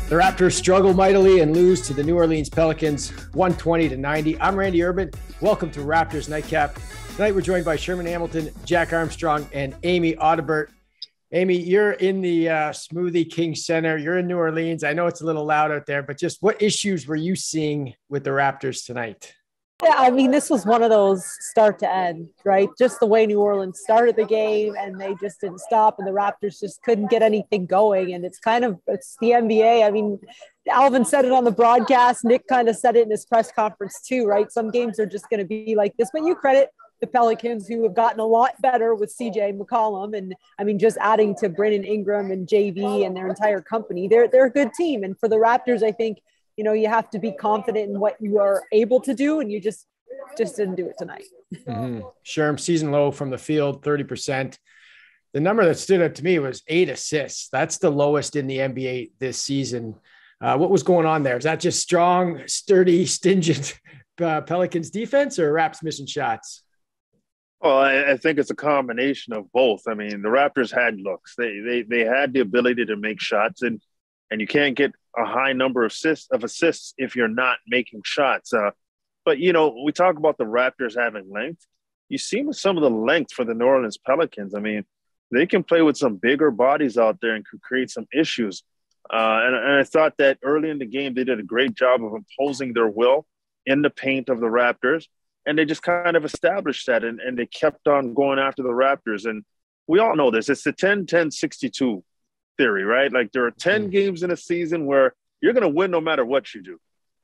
The Raptors struggle mightily and lose to the New Orleans Pelicans 120-90. I'm Randy Urban. Welcome to Raptors Night Cap. Tonight we're joined by Sherman Hamilton, Jack Armstrong, and Amy Audibert. Amy, you're in the Smoothie King Center. You're in New Orleans. I know it's a little loud out there, but just what issues were you seeing with the Raptors tonight? Yeah, I mean, this was one of those start to end, right? Just the way New Orleans started the game and they just didn't stop and the Raptors just couldn't get anything going. And it's the NBA. I mean, Alvin said it on the broadcast. Nick kind of said it in his press conference too, right? Some games are just going to be like this, but you credit the Pelicans who have gotten a lot better with CJ McCollum. And I mean, just adding to Brandon Ingram and JV and their entire company, they're a good team. And for the Raptors, I think, you know, you have to be confident in what you are able to do, and you just didn't do it tonight. Mm-hmm. Sherm, season low from the field, 30%. The number that stood out to me was 8 assists. That's the lowest in the NBA this season. What was going on there? Is that just strong, sturdy, stingent Pelicans defense, or Raps missing shots? Well, I think it's a combination of both. I mean, the Raptors had looks. They had the ability to make shots, and you can't get a high number of assists if you're not making shots. But, you know, we talk about the Raptors having length. You see some of the length for the New Orleans Pelicans. I mean, they can play with some bigger bodies out there and could create some issues. And I thought that early in the game, they did a great job of imposing their will in the paint of the Raptors. And they just kind of established that, and they kept on going after the Raptors. And we all know this. It's the 10-10-62 theory, right? Like, there are 10 games in a season where you're going to win no matter what you do.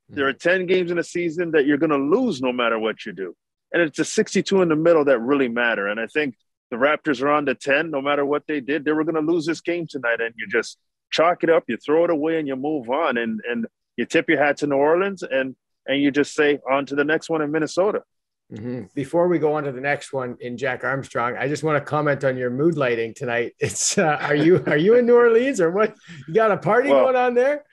There are 10 games in a season that you're going to lose no matter what you do. And it's the 62 in the middle that really matter. And I think the Raptors are on the 10. No matter what they did, they were going to lose this game tonight. And you just chalk it up, you throw it away, and you move on. And you tip your hat to New Orleans, and you just say, on to the next one in Minnesota. Mm-hmm. Before we go on to the next one in Jack Armstrong, I just want to comment on your mood lighting tonight. It's are you in New Orleans, or what? You got a party going on there?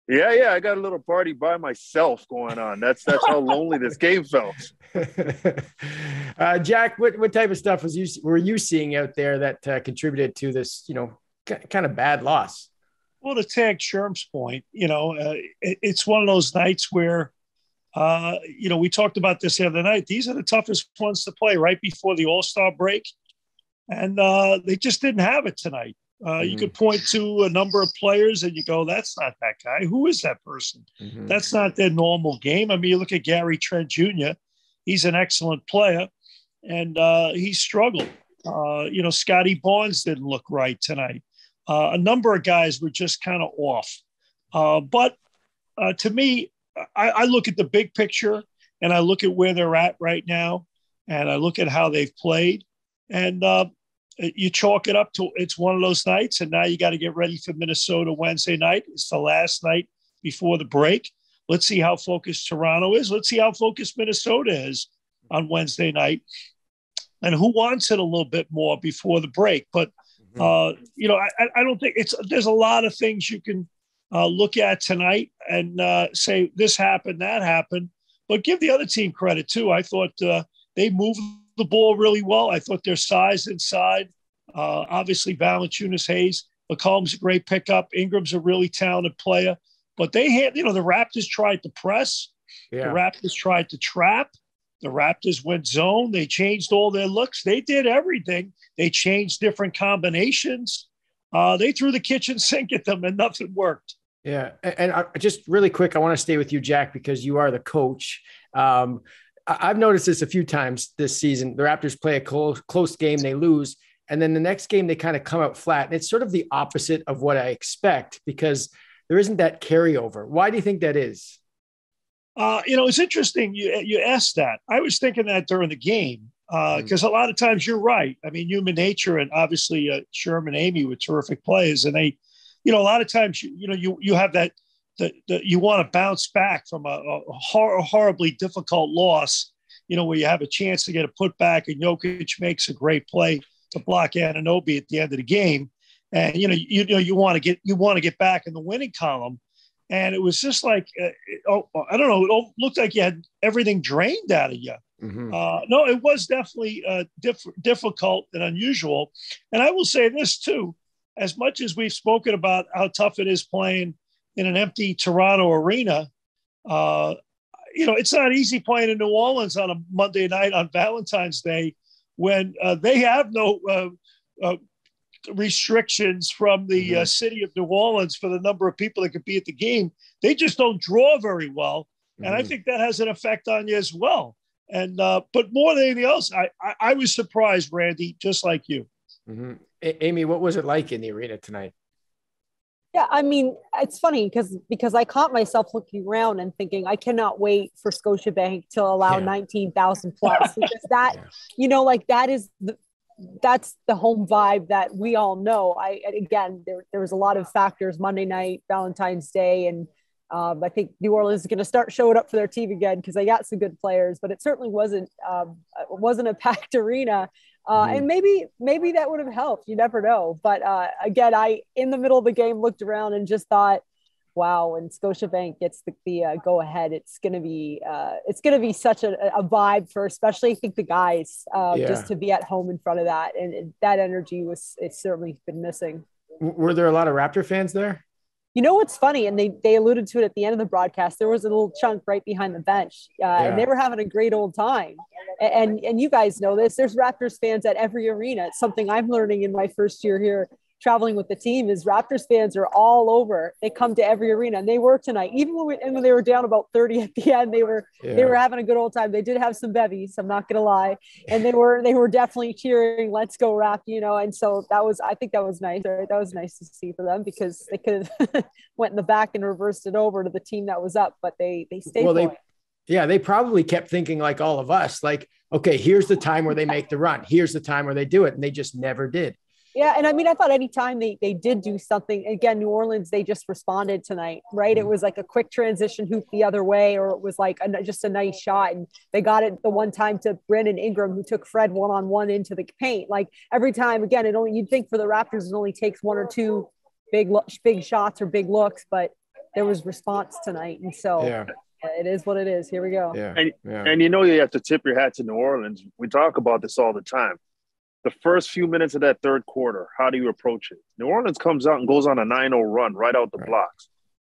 Yeah, I got a little party by myself going on. That's how lonely this game felt. Jack, what type of stuff were you seeing out there that contributed to this, you know, kind of bad loss? Well, to tag Sherm's point, you know, it's one of those nights where, you know, we talked about this the other night. These are the toughest ones to play right before the All-Star break. And they just didn't have it tonight. You could point to a number of players and you go, that's not that guy. Who is that person? Mm-hmm. That's not their normal game. I mean, you look at Gary Trent Jr. He's an excellent player, and he struggled. You know, Scotty Barnes didn't look right tonight. A number of guys were just kind of off. But to me, I look at the big picture, and I look at where they're at right now, and I look at how they've played, and you chalk it up to it's one of those nights, and now you got to get ready for Minnesota Wednesday night. It's the last night before the break. Let's see how focused Toronto is. Let's see how focused Minnesota is on Wednesday night, and who wants it a little bit more before the break. But, you know, I don't think there's a lot of things you can look at tonight and say this happened, that happened, but give the other team credit too. I thought they moved the ball really well. I thought their size inside, obviously Valanciunas, Hayes, McCollum's a great pickup. Ingram's a really talented player, but they had, you know, the Raptors tried to press. Yeah. The Raptors tried to trap. The Raptors went zone. They changed all their looks. They did everything. They changed different combinations. They threw the kitchen sink at them and nothing worked. Yeah. And just really quick, I want to stay with you, Jack, because you are the coach. I've noticed this a few times this season. The Raptors play a close game, they lose, and then the next game they kind of come out flat. And it's sort of the opposite of what I expect because there isn't that carryover. Why do you think that is? You know, it's interesting you asked that. I was thinking that during the game because a lot of times you're right. I mean, human nature, and obviously Sherman and Amy were terrific players, and they, you know, a lot of times you have that you want to bounce back from a horribly difficult loss, you know, where you have a chance to get a putback, and Jokic makes a great play to block Anunoby at the end of the game, and you want to get back in the winning column, and it was just like I don't know, it looked like you had everything drained out of you. Mm-hmm. No, it was definitely difficult and unusual, and I will say this too: as much as we've spoken about how tough it is playing in an empty Toronto arena. It's not easy playing in New Orleans on a Monday night on Valentine's Day when they have no restrictions from the city of New Orleans for the number of people that could be at the game. They just don't draw very well. And I think that has an effect on you as well. And but more than anything else, I was surprised, Randy, just like you. Mm-hmm. Amy, what was it like in the arena tonight? Yeah, I mean, it's funny because I caught myself looking around and thinking, I cannot wait for Scotiabank to allow 19,000 plus, because that, that's the home vibe that we all know. There was a lot of factors Monday night, Valentine's Day, and I think New Orleans is going to start showing up for their team again because they got some good players, but it certainly wasn't a packed arena. And maybe that would have helped. You never know. But again, I, in the middle of the game, looked around and just thought, wow, when Scotiabank gets the go ahead, it's going to be such a vibe for, especially I think the guys, just to be at home in front of that. And that energy it's certainly been missing. Were there a lot of Raptor fans there? You know what's funny, and they alluded to it at the end of the broadcast, there was a little chunk right behind the bench, and they were having a great old time. And you guys know this. There's Raptors fans at every arena. It's something I'm learning in my first year here traveling with the team is Raptors fans are all over. They come to every arena, and they were tonight. Even when they were down about 30 at the end, they were having a good old time. They did have some bevies, I'm not going to lie, and they were definitely cheering, "Let's go Rap!" And so I think that was nice. Right? That was nice to see for them because they could have went in the back and reversed it over to the team that was up, but they stayed. Well, they probably kept thinking like all of us, like, okay, here's the time where they make the run. Here's the time where they do it, and they just never did. Yeah. And I mean, I thought anytime they did do something, again, New Orleans, they just responded tonight, right? It was like a quick transition hoop the other way, or it was like just a nice shot. And they got it the one time to Brandon Ingram, who took Fred one-on-one into the paint. Like every time, again, you'd think for the Raptors, it only takes one or two big shots or big looks, but there was response tonight. And so it is what it is. Here we go. And you have to tip your hat to New Orleans. We talk about this all the time. The first few minutes of that third quarter, how do you approach it? New Orleans comes out and goes on a 9-0 run right out the blocks.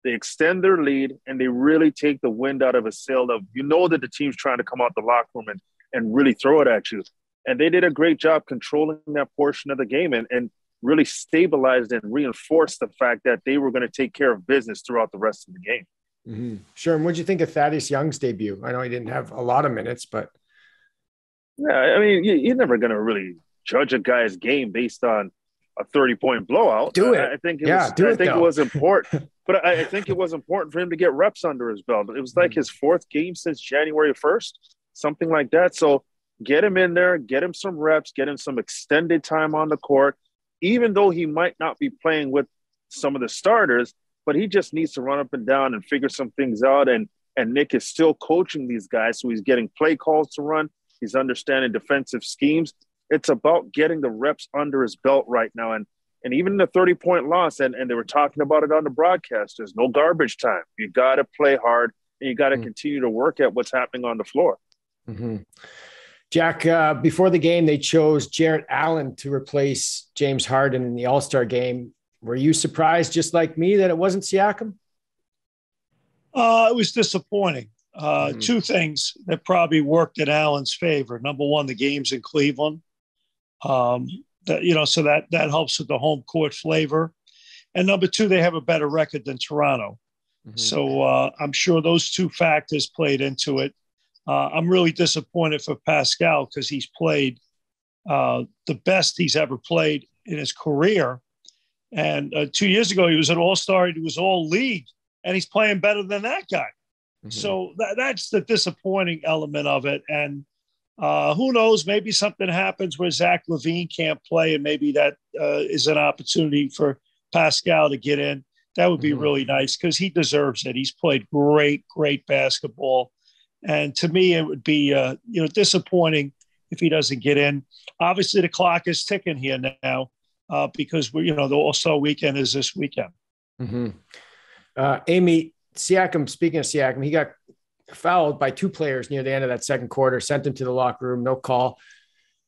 They extend their lead, and they really take the wind out of a sail of, that the team's trying to come out the locker room and really throw it at you. And they did a great job controlling that portion of the game and really stabilized and reinforced the fact that they were going to take care of business throughout the rest of the game. Mm-hmm. Sherman, what'd you think of Thaddeus Young's debut? I know he didn't have a lot of minutes, but. Yeah, I mean, you're never going to really judge a guy's game based on a 30-point blowout. Do it. I think it was important, but I think it was important for him to get reps under his belt. It was like his fourth game since January 1st, something like that. So get him in there, get him some reps, get him some extended time on the court, even though he might not be playing with some of the starters, but he just needs to run up and down and figure some things out. And Nick is still coaching these guys, so he's getting play calls to run. He's understanding defensive schemes. It's about getting the reps under his belt right now. And even the 30-point loss, and they were talking about it on the broadcast, there's no garbage time. You got to play hard, and you got to continue to work at what's happening on the floor. Mm-hmm. Jack, before the game, they chose Jarrett Allen to replace James Harden in the All-Star game. Were you surprised, just like me, that it wasn't Siakam? It was disappointing. Two things that probably worked in Allen's favor. Number one, the game's in Cleveland. So that helps with the home court flavor. And number two, they have a better record than Toronto. Mm-hmm. So I'm sure those two factors played into it. I'm really disappointed for Pascal because he's played the best he's ever played in his career. And 2 years ago, he was an all-star. He was all-league, and he's playing better than that guy. Mm-hmm. So that's the disappointing element of it. And who knows, maybe something happens where Zach LaVine can't play, and maybe that is an opportunity for Pascal to get in. That would be really nice because he deserves it. He's played great, great basketball. And to me, it would be, disappointing if he doesn't get in. Obviously, the clock is ticking here now because the All-Star weekend is this weekend. Mm-hmm. Amy, Siakam, speaking of Siakam, he got fouled by two players near the end of that second quarter, sent him to the locker room, no call.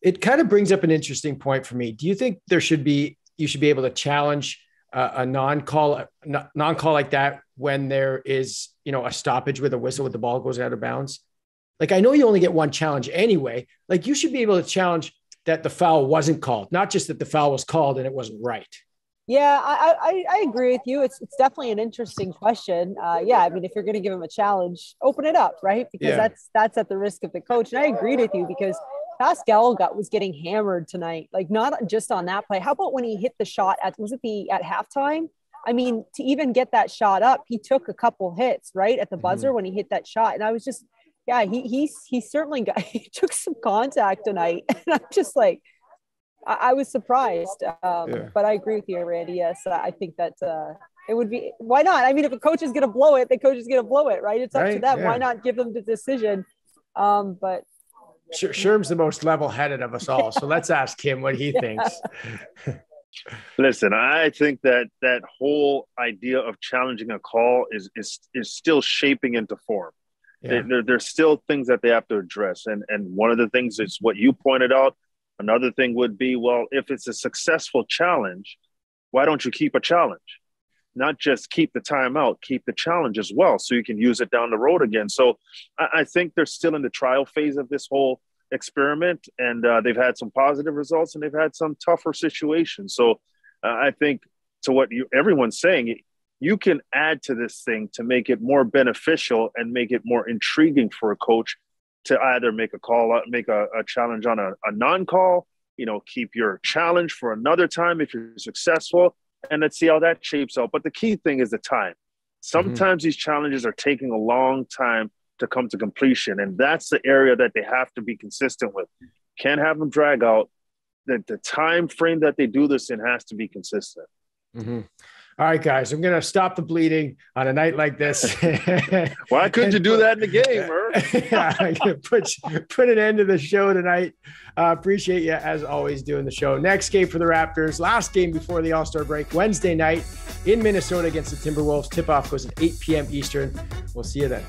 It kind of brings up an interesting point for me. Do you think you should be able to challenge a non-call like that when there is, a stoppage with a whistle with the ball goes out of bounds. Like, I know you only get one challenge anyway. Like, you should be able to challenge that the foul wasn't called, not just that the foul was called and it wasn't right. Yeah, I agree with you. It's definitely an interesting question. Yeah, I mean, if you're going to give him a challenge, open it up, right? Because that's at the risk of the coach. And I agreed with you because Pascal was getting hammered tonight. Like, not just on that play. How about when he hit the shot at halftime? I mean, to even get that shot up, he took a couple hits right at the buzzer when he hit that shot. And I was just, he certainly he took some contact tonight. And I'm just like, I was surprised. But I agree with you, Randy. Yes, I think that it would be, why not? I mean, if a coach is going to blow it, the coach is going to blow it, right? It's up to them. Yeah. Why not give them the decision? But Sherm's the most level-headed of us all. So let's ask him what he thinks. Listen, I think that whole idea of challenging a call is still shaping into form. Yeah. There's still things that they have to address. And one of the things is what you pointed out. Another thing would be, well, if it's a successful challenge, why don't you keep a challenge? Not just keep the timeout, keep the challenge as well, so you can use it down the road again. So I think they're still in the trial phase of this whole experiment, and they've had some positive results and they've had some tougher situations. So I think to what everyone's saying, you can add to this thing to make it more beneficial and make it more intriguing for a coach to either make a call, make a challenge on a non-call, keep your challenge for another time if you're successful, and let's see how that shapes out. But the key thing is the time. Sometimes these challenges are taking a long time to come to completion, and that's the area that they have to be consistent with. Can't have them drag out. The time frame that they do this in has to be consistent. All right, guys, I'm going to stop the bleeding on a night like this. Why couldn't you do that in the game, Murph? I'm going to put an end to the show tonight. Appreciate you, as always, doing the show. Next game for the Raptors, last game before the All-Star break, Wednesday night in Minnesota against the Timberwolves. Tip-off goes at 8 p.m. Eastern. We'll see you then.